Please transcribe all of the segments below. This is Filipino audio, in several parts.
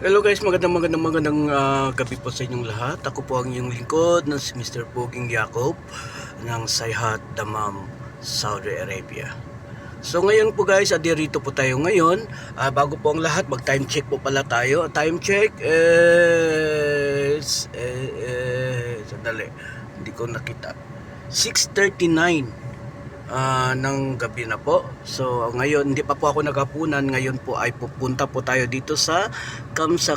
Hello guys, magandang gabi po sa inyong lahat. Ako po ang inyong lingkod na si Mr. Poging Jacob ng Sayhat Damam, Saudi Arabia. So ngayon po guys, adirito po tayo ngayon. Bago po ang lahat, mag-time check po pala tayo. Time check is sandali, hindi ko nakita. 6:39 ng gabi na po. So ngayon hindi pa po ako naghapunan. Ngayon po ay pupunta po tayo dito sa Kamsa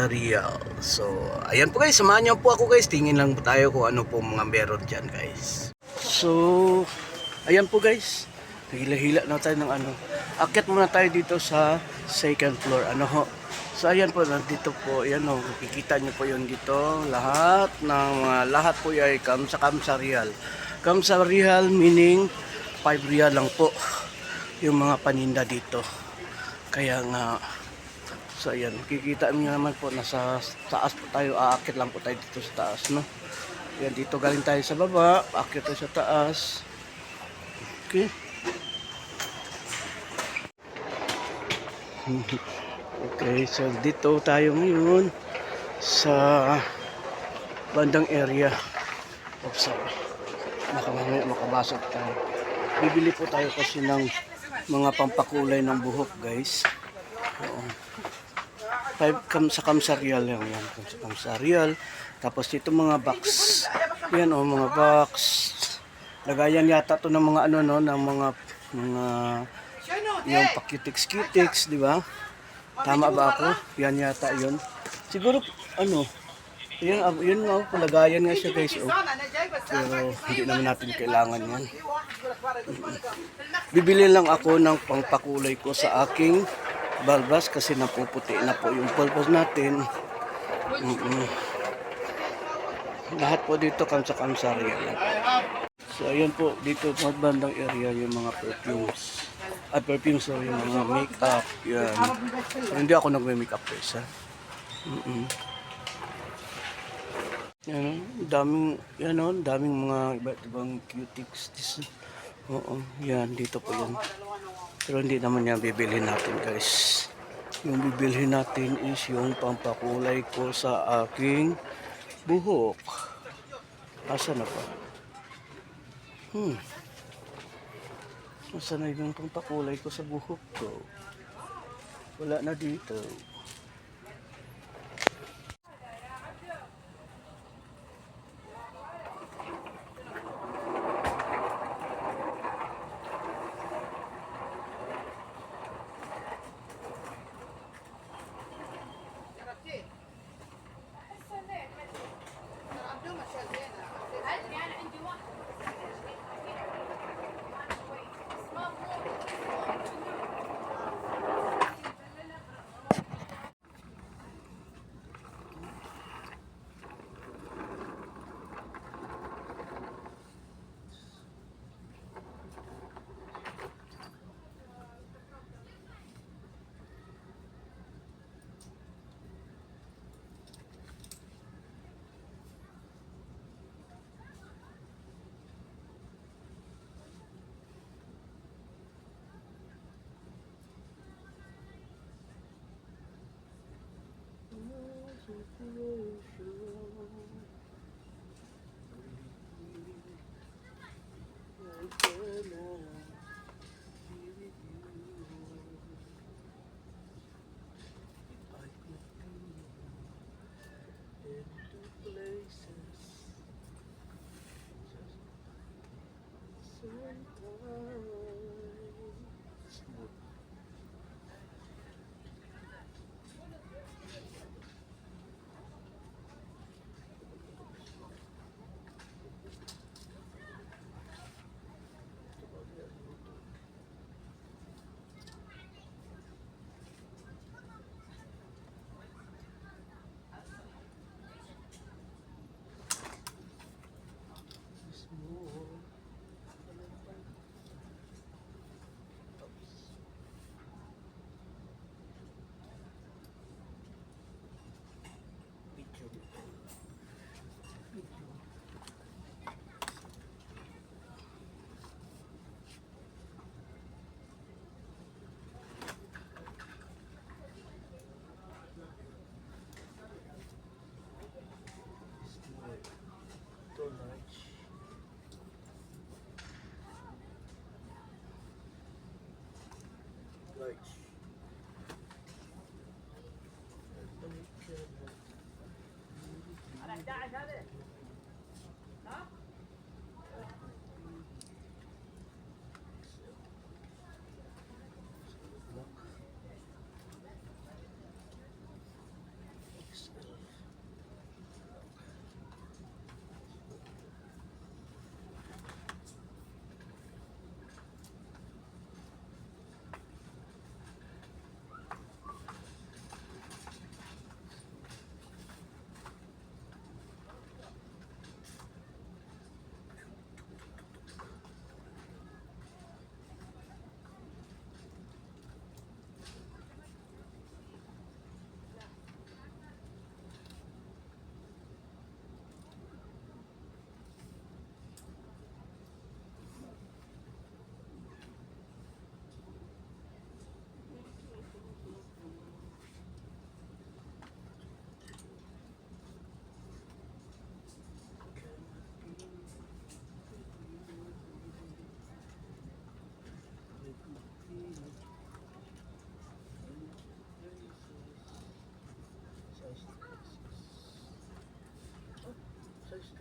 Real. So ayan po guys, samahan niyo po ako guys. Tingin lang po tayo kung ano po mga meron dyan guys. So ayan po guys, hila-hila na tayo ng ano. Akyat muna tayo dito sa second floor. Ano ho? So ayan po, nandito po, ayan o, makikita nyo po yun dito. Lahat po ay Kamsa Real. Kamsa Real meaning 5 real lang po yung mga paninda dito. Kaya nga, so ayan, makikita nyo naman po, nasa taas po tayo, aakit lang po tayo dito sa taas, no? Ayan, dito galing tayo sa baba, aakit tayo sa taas. Okay. Okay, so dito tayo ngayon sa bandang area. Oops, baka mamaya makabasag tayo. Bibili po tayo kasi ng mga pampakulay ng buhok guys. Oo. Sa Kamsa Real yan. Sa Kamsa Real. Tapos dito mga box. Yan o, mga box. Lagayan yata to ng mga ano no, ng mga yung pa-cutics, di ba? Tama ba ako? Yan yata yun. Siguro ano, yun nga, palagayan nga siya guys. Oh. Pero hindi naman natin kailangan yan. Bibili lang ako ng pangpakulay ko sa aking balbas kasi napuputi na po yung balbas natin. Lahat po dito Kamsa Real. So ayan po, dito bandang area yung mga perfumes. Yung mga makeup. Yan. So, hindi ako nagme-makeup guys ha. Daming mga iba't ibang cutics. Oo, yan, dito po yan. Pero hindi naman yan bibilhin natin guys. Yung bibilhin natin is yung pampakulay ko sa aking buhok. Asa na pa? Asa na yung pampakulay ko sa buhok ko? Wala na dito.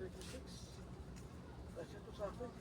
36. Kasi ito sa akin.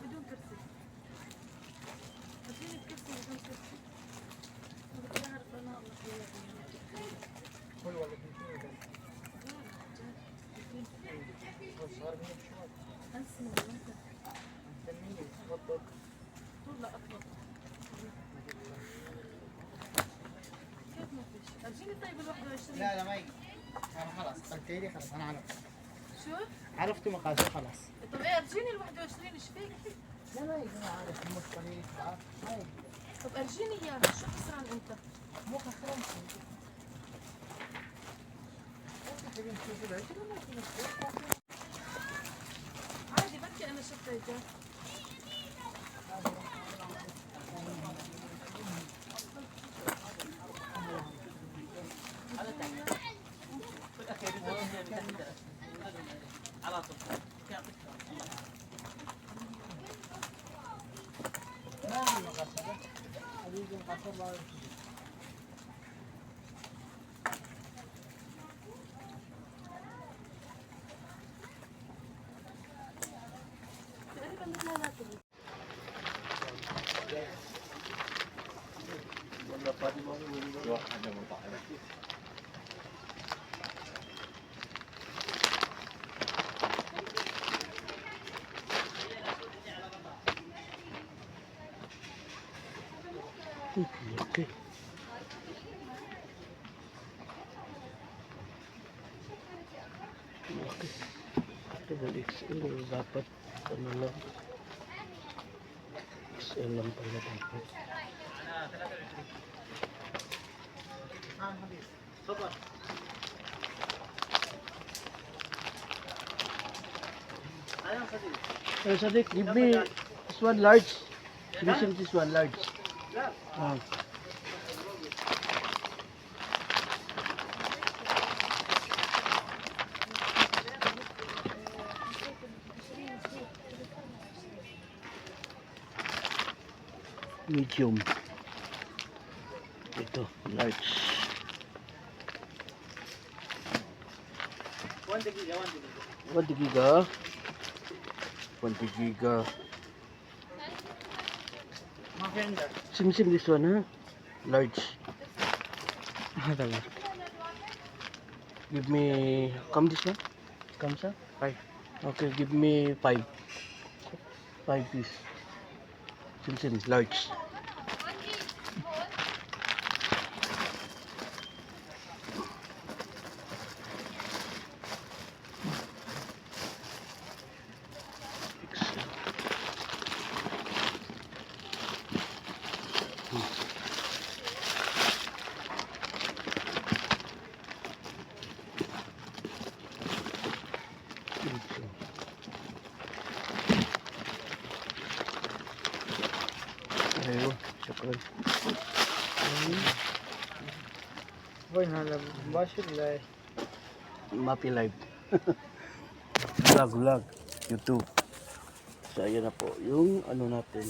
بدون كرسي. اديني الكرسي بدون كرسي. بدي اعرف انا الله طول لا اطلب. كيف ما فيش؟ ارجيني طيب ال 21. لا لا ما يقدر. انا خلاص قلت لي خلاص انا عرفت. شو؟ عرفت مقاسه خلاص. طب ايه ارجيني ال 21 ايش فيك؟ لا ما يقدر عارف مو قليل تعرف ما يقدر. طب ارجيني اياها، شو خسران انت؟ مو خسران شيء. انت تبين تشوفي بعيد ولا ما في مشكلة؟ عادي بركي انا شفتها. ما في مقاسه بس حبيبي مقاسه الله. تقريبا مثل Okay. Okay. Double XL dapat ano lang. XL lang pala dapat. Sadiq, give me this one large. This one large. Medium. Ito, large. 1 giga. 1 giga. Sim this one, ha? Large. Give me, come this one? Come sir? 5. Okay, give me 5. 5 piece. Sim large. Ayun, syukran. वही हाँ मशहूर है Mapi Live. Vlog, YouTube. So, ayan na po. Yung ano natin.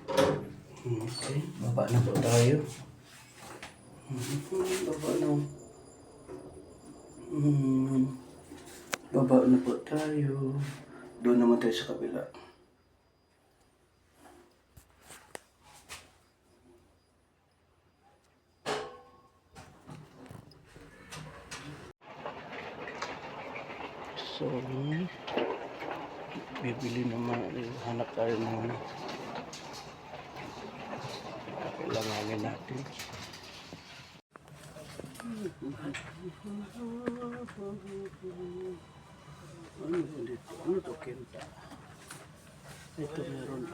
Okay, baba na po tayo. Baba na. Baba na po tayo. Doon naman tayo sa kabila. So, bibili naman, hanap tayo ng kailanganin natin. Ano dito? Ano to, Kenta? Ito meron.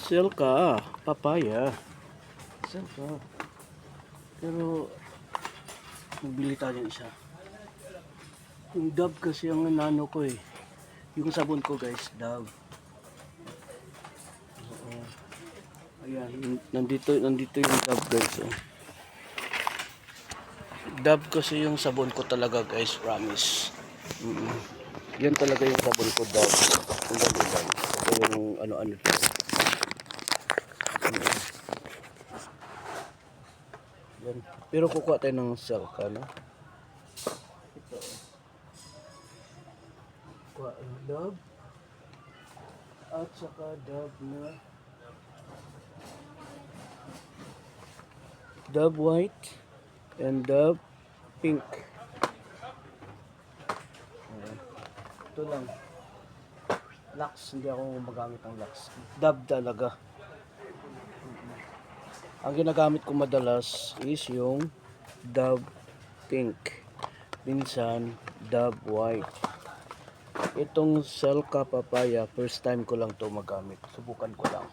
Sell ka, papaya. Sell ka. Pero, magbili tayo ng isa. Yung Dove kasi ang nano ko eh. Yung sabon ko guys, Dove. Ayan, nandito yung Dove guys. Oh. Dove kasi yung sabon ko talaga guys, promise. Yan talaga yung sabon ko, Dove. Ang ganda guys. Ito yung ano-ano ito. yan. Yan. Pero kukuha tayo ng Selka, no? Ito. Kuha ang Dove. At saka Dove na Dove white and Dove pink. Ayan. Ito lang. Lux, hindi ako magamit ng Lux. Dove talaga. Ang ginagamit ko madalas is yung Dove pink. Minsan Dove white. Itong Selka papaya, first time ko lang to magamit. Subukan ko lang.